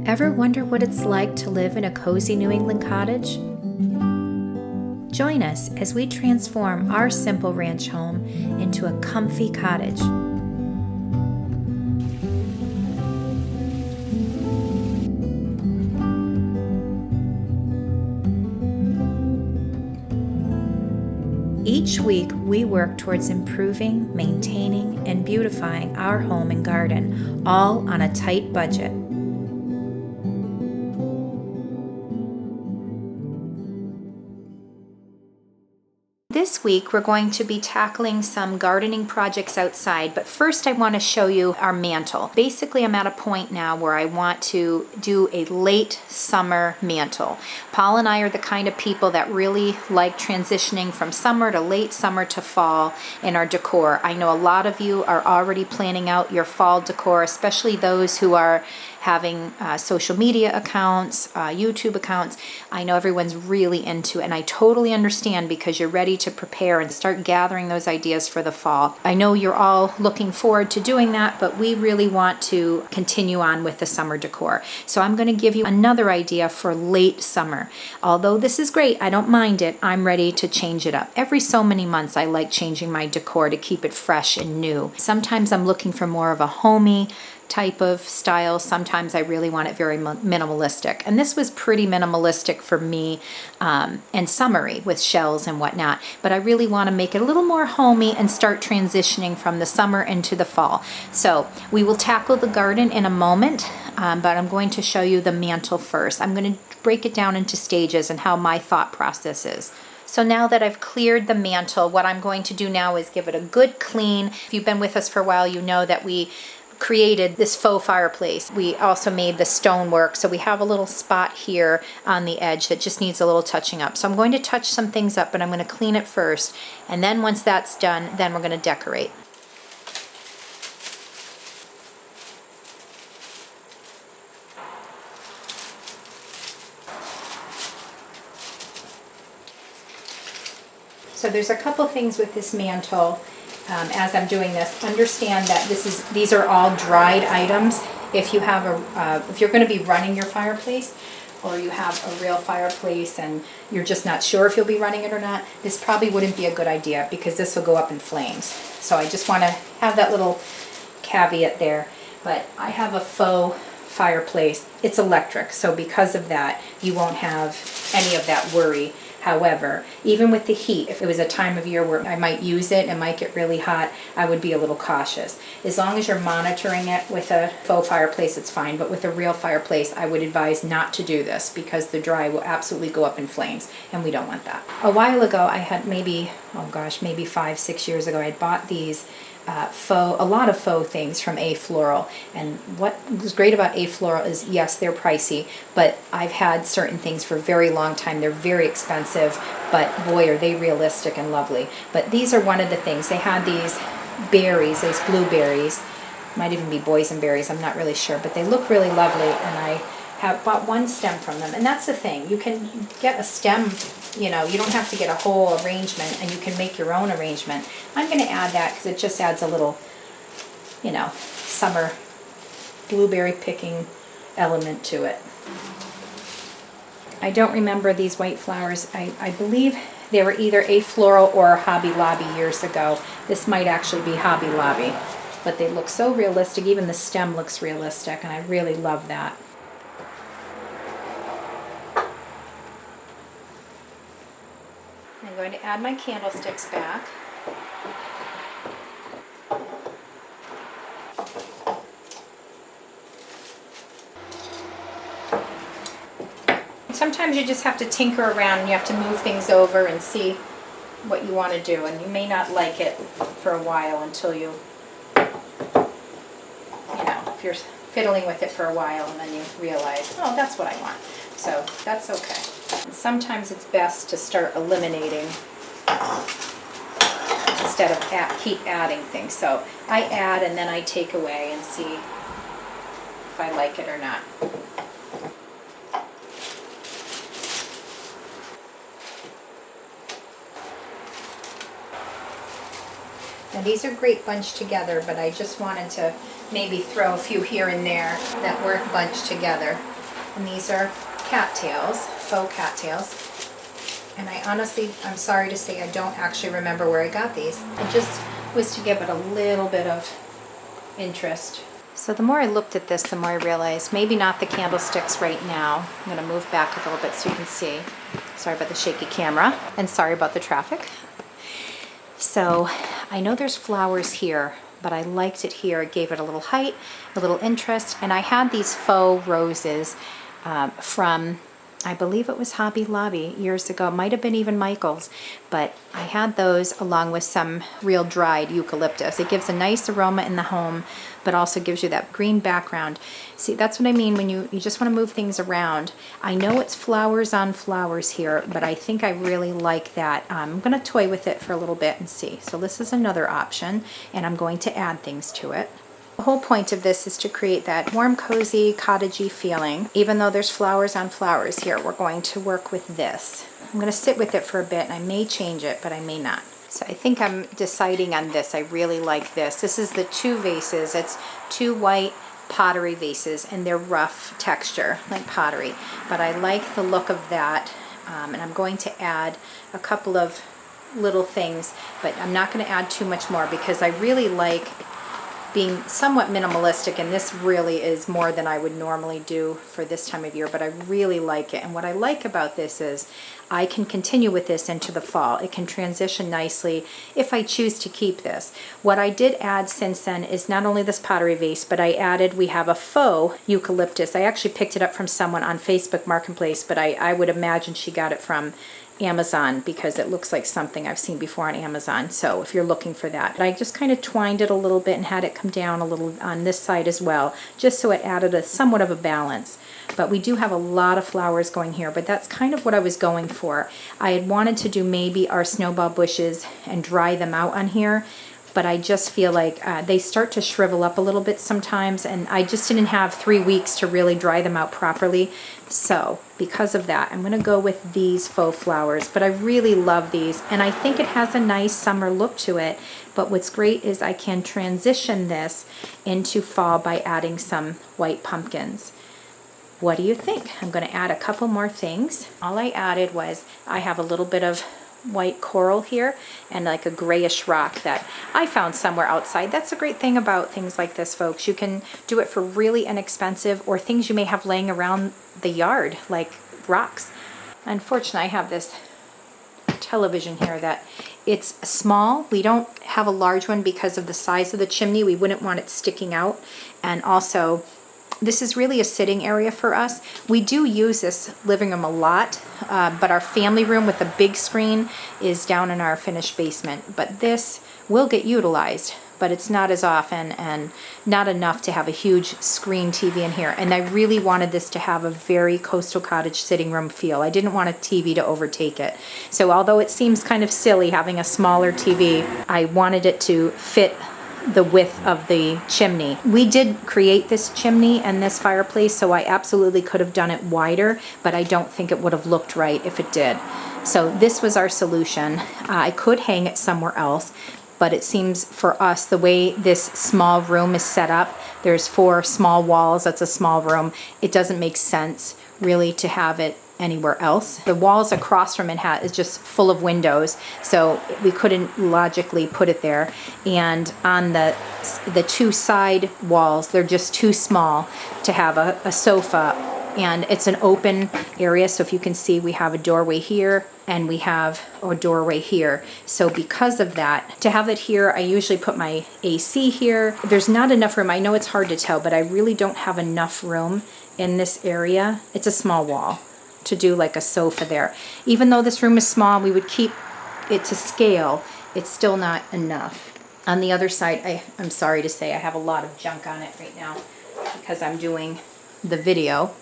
Ever wonder what it's like to live in a cozy New England cottage? Join us as we transform our simple ranch home into a comfy cottage. Each week, we work towards improving, maintaining, and beautifying our home and garden, all on a tight budget. This week we're going to be tackling some gardening projects outside, but first I want to show you our mantle. Basically, I'm at a point now where I want to do a late summer mantle. Paul and I are the kind of people that really like transitioning from summer to late summer to fall in our decor. I know a lot of you are already planning out your fall decor, especially those who are having social media accounts, YouTube accounts. I know everyone's really into it, and I totally understand because you're ready to prepare and start gathering those ideas for the fall. I know you're all looking forward to doing that, but we really want to continue on with the summer decor. So I'm going to give you another idea for late summer. Although this is great, I don't mind it, I'm ready to change it up. Every so many months I like changing my decor to keep it fresh and new. Sometimes I'm looking for more of a homey type of style. Sometimes I really want it very minimalistic. And this was pretty minimalistic for me and summery with shells and whatnot. But I really want to make it a little more homey and start transitioning from the summer into the fall. So we will tackle the garden in a moment, but I'm going to show you the mantle first. I'm going to break it down into stages and how my thought process is. So now that I've cleared the mantle, what I'm going to do now is give it a good clean. If you've been with us for a while, you know that we created this faux fireplace. We also made the stonework, so we have a little spot here on the edge that just needs a little touching up. So I'm going to touch some things up, but I'm going to clean it first, and then once that's done, then we're going to decorate. So there's a couple things with this mantle. As I'm doing this, understand that these are all dried items. If you have if you're going to be running your fireplace, or you have a real fireplace and you're just not sure if you'll be running it or not, this probably wouldn't be a good idea because this will go up in flames. So I just want to have that little caveat there. But I have a faux fireplace. It's electric, so because of that, you won't have any of that worry. However, even with the heat, if it was a time of year where I might use it and might get really hot, I would be a little cautious. As long as you're monitoring it with a faux fireplace, it's fine. But with a real fireplace, I would advise not to do this because the dry will absolutely go up in flames, and we don't want that. A while ago, I had maybe 5-6 years ago, I bought these a lot of faux things from A Floral. And what was great about A Floral is, yes, they're pricey, but I've had certain things for a very long time. They're very expensive, but boy, are they realistic and lovely. But these are one of the things. They had these berries, these blueberries, might even be boysenberries, I'm not really sure, but they look really lovely, and I have bought one stem from them. And that's the thing, you can get a stem, you don't have to get a whole arrangement, and you can make your own arrangement. I'm going to add that because it just adds a little, summer blueberry picking element to it. I don't remember these white flowers. I believe they were either A Floral or Hobby Lobby years ago. This might actually be Hobby Lobby, but they look so realistic. Even the stem looks realistic, and I really love that. I'm going to add my candlesticks back. Sometimes you just have to tinker around and you have to move things over and see what you want to do, and you may not like it for a while until if you're fiddling with it for a while and then you realize, oh, that's what I want. So that's okay. And sometimes it's best to start eliminating instead of keep adding things. So I add and then I take away and see if I like it or not. Now these are great bunched together, but I just wanted to maybe throw a few here and there that weren't bunched together. And these are cattails, faux cattails. And I'm sorry to say, I don't actually remember where I got these. I just was to give it a little bit of interest. So the more I looked at this, the more I realized maybe not the candlesticks right now. I'm gonna move back a little bit so you can see. Sorry about the shaky camera, and sorry about the traffic. So I know there's flowers here, but I liked it here. It gave it a little height, a little interest, and I had these faux roses from, I believe it was Hobby Lobby years ago. It might have been even Michael's, but I had those along with some real dried eucalyptus. It gives a nice aroma in the home, but also gives you that green background. See, that's what I mean when you just want to move things around. I know it's flowers on flowers here, but I think I really like that. I'm going to toy with it for a little bit and see. So this is another option, and I'm going to add things to it. The whole point of this is to create that warm, cozy, cottagey feeling. Even though there's flowers on flowers here, we're going to work with this. I'm going to sit with it for a bit, and I may change it, but I may not. So I think I'm deciding on this. I really like this. This is the 2 vases. It's 2 white pottery vases, and they're rough texture, like pottery. But I like the look of that, and I'm going to add a couple of little things, but I'm not going to add too much more because I really like being somewhat minimalistic, and this really is more than I would normally do for this time of year, but I really like it. And what I like about this is I can continue with this into the fall. It can transition nicely if I choose to keep this. What I did add since then is not only this pottery vase, but we have a faux eucalyptus. I actually picked it up from someone on Facebook Marketplace, but I would imagine she got it from Amazon because it looks like something I've seen before on Amazon. So if you're looking for that, I just kind of twined it a little bit and had it come down a little on this side as well, just so it added a somewhat of a balance. But we do have a lot of flowers going here, but that's kind of what I was going for. I had wanted to do maybe our snowball bushes and dry them out on here, but I just feel like they start to shrivel up a little bit sometimes, and I just didn't have 3 weeks to really dry them out properly. So because of that, I'm going to go with these faux flowers, but I really love these, and I think it has a nice summer look to it. But what's great is I can transition this into fall by adding some white pumpkins. What do you think? I'm going to add a couple more things. All I added was I have a little bit of white coral here and like a grayish rock that I found somewhere outside. That's a great thing about things like this, folks. You can do it for really inexpensive or things you may have laying around the yard, like rocks. Unfortunately, I have this television here that it's small. We don't have a large one because of the size of the chimney. We wouldn't want it sticking out. And also, this is really a sitting area for us. We do use this living room a lot, but our family room with a big screen is down in our finished basement. But this will get utilized, but it's not as often and not enough to have a huge screen TV in here. And I really wanted this to have a very coastal cottage sitting room feel. I didn't want a TV to overtake it. So although it seems kind of silly having a smaller TV, I wanted it to fit the width of the chimney. We did create this chimney and this fireplace, so I absolutely could have done it wider, but I don't think it would have looked right if it did. So this was our solution. I could hang it somewhere else, but it seems for us, the way this small room is set up, there's 4 small walls, that's a small room, it doesn't make sense really to have it anywhere else. The walls across from it is just full of windows, so we couldn't logically put it there. And on the 2 side walls, they're just too small to have a sofa, and it's an open area. So if you can see, we have a doorway here and we have a doorway here. So because of that, to have it here, I usually put my AC here. There's not enough room. I know it's hard to tell, but I really don't have enough room in this area. It's a small wall to do like a sofa there. Even though this room is small, we would keep it to scale. It's still not enough. On the other side, I'm sorry to say I have a lot of junk on it right now because I'm doing the video.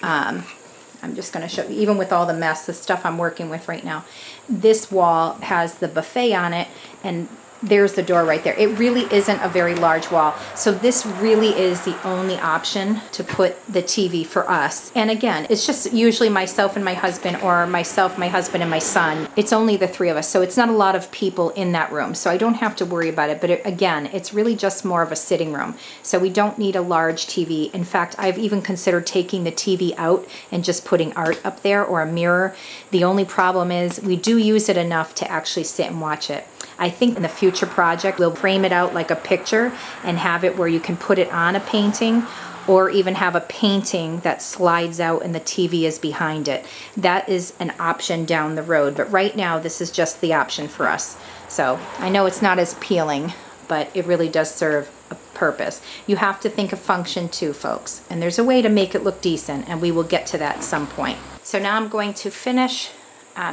I'm just going to show you, even with all the mess, the stuff I'm working with right now. This wall has the buffet on it, and there's the door right there. It really isn't a very large wall. So this really is the only option to put the TV for us. And again, it's just usually myself and my husband, or myself, my husband, and my son. It's only the three of us. So it's not a lot of people in that room. So I don't have to worry about it. But again, it's really just more of a sitting room. So we don't need a large TV. In fact, I've even considered taking the TV out and just putting art up there or a mirror. The only problem is we do use it enough to actually sit and watch it. I think in the future project, we'll frame it out like a picture and have it where you can put it on a painting, or even have a painting that slides out and the TV is behind it. That is an option down the road, but right now this is just the option for us. So I know it's not as appealing, but it really does serve a purpose. You have to think of function too, folks, and there's a way to make it look decent, and we will get to that at some point. So now I'm going to finish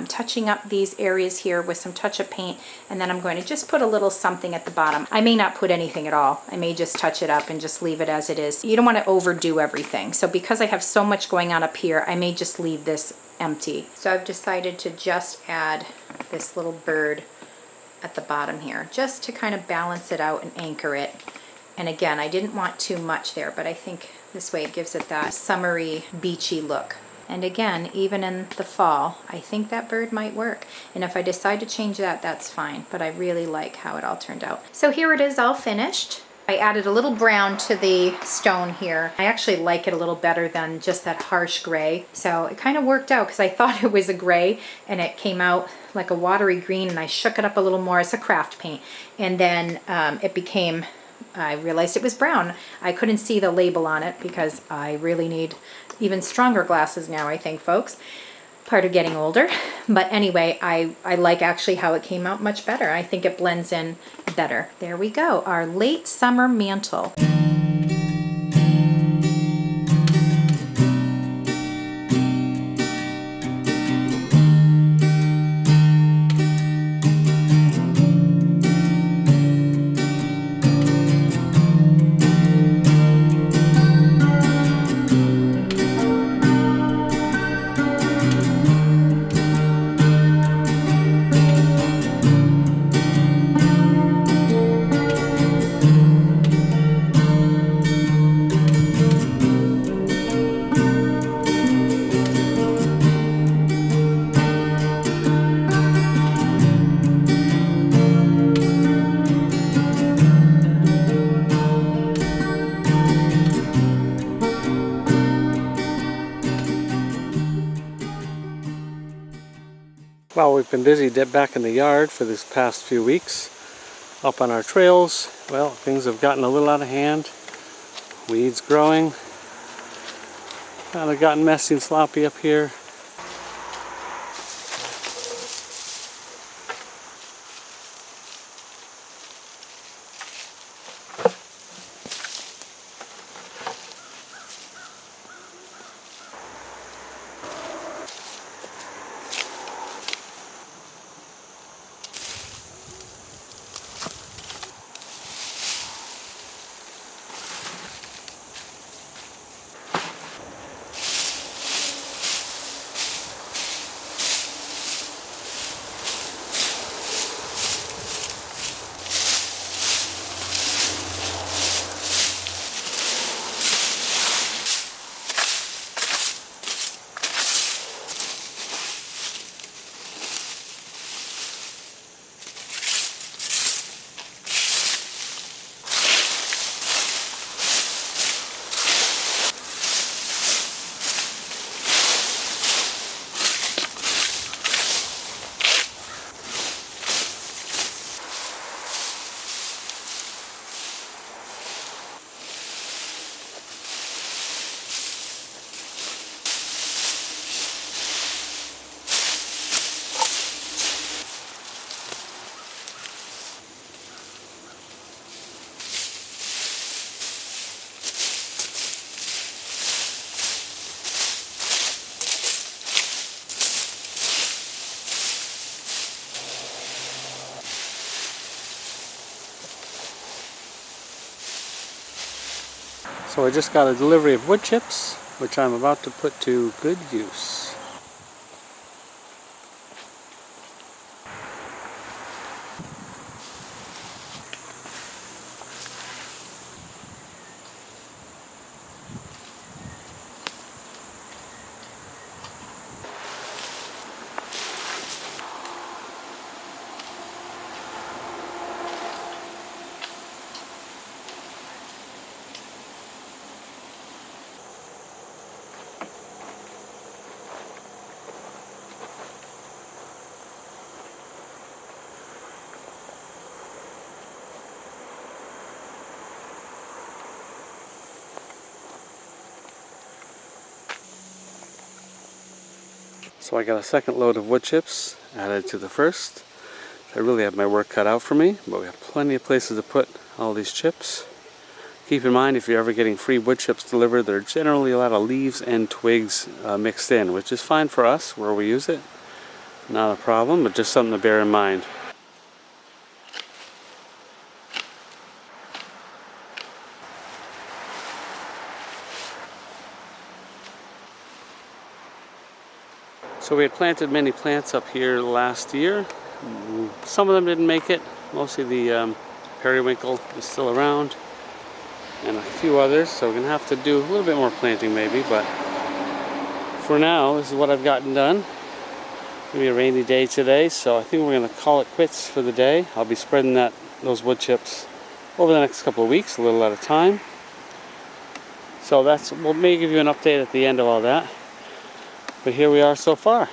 touching up these areas here with some touch-up paint, and then I'm going to just put a little something at the bottom. I may not put anything at all. I may just touch it up and just leave it as it is. You don't want to overdo everything. So because I have so much going on up here, I may just leave this empty. So I've decided to just add this little bird at the bottom here, just to kind of balance it out and anchor it. And again, I didn't want too much there, but I think this way it gives it that summery, beachy look. And again, even in the fall, I think that bird might work. And if I decide to change that, that's fine. But I really like how it all turned out. So here it is all finished. I added a little brown to the stone here. I actually like it a little better than just that harsh gray. So it kind of worked out because I thought it was a gray and it came out like a watery green, and I shook it up a little more as a craft paint. And then it became, I realized it was brown. I couldn't see the label on it because I really need even stronger glasses now, I think, folks. Part of getting older. But anyway, I like actually how it came out much better. I think it blends in better. There we go, our late summer mantle. Well, we've been busy back in the yard for this past few weeks. Up on our trails, well, things have gotten a little out of hand. Weeds growing. Kind of gotten messy and sloppy up here. So I just got a delivery of wood chips, which I'm about to put to good use. So I got a second load of wood chips added to the first. I really have my work cut out for me, but we have plenty of places to put all these chips. Keep in mind, if you're ever getting free wood chips delivered, there are generally a lot of leaves and twigs mixed in, which is fine for us where we use it. Not a problem, but just something to bear in mind. So we had planted many plants up here last year. Some of them didn't make it. Mostly the periwinkle is still around, and a few others. So we're gonna have to do a little bit more planting maybe, but for now, this is what I've gotten done. It's gonna be a rainy day today, so I think we're gonna call it quits for the day. I'll be spreading those wood chips over the next couple of weeks, a little at a time. So we'll maybe give you an update at the end of all that. But here we are so far.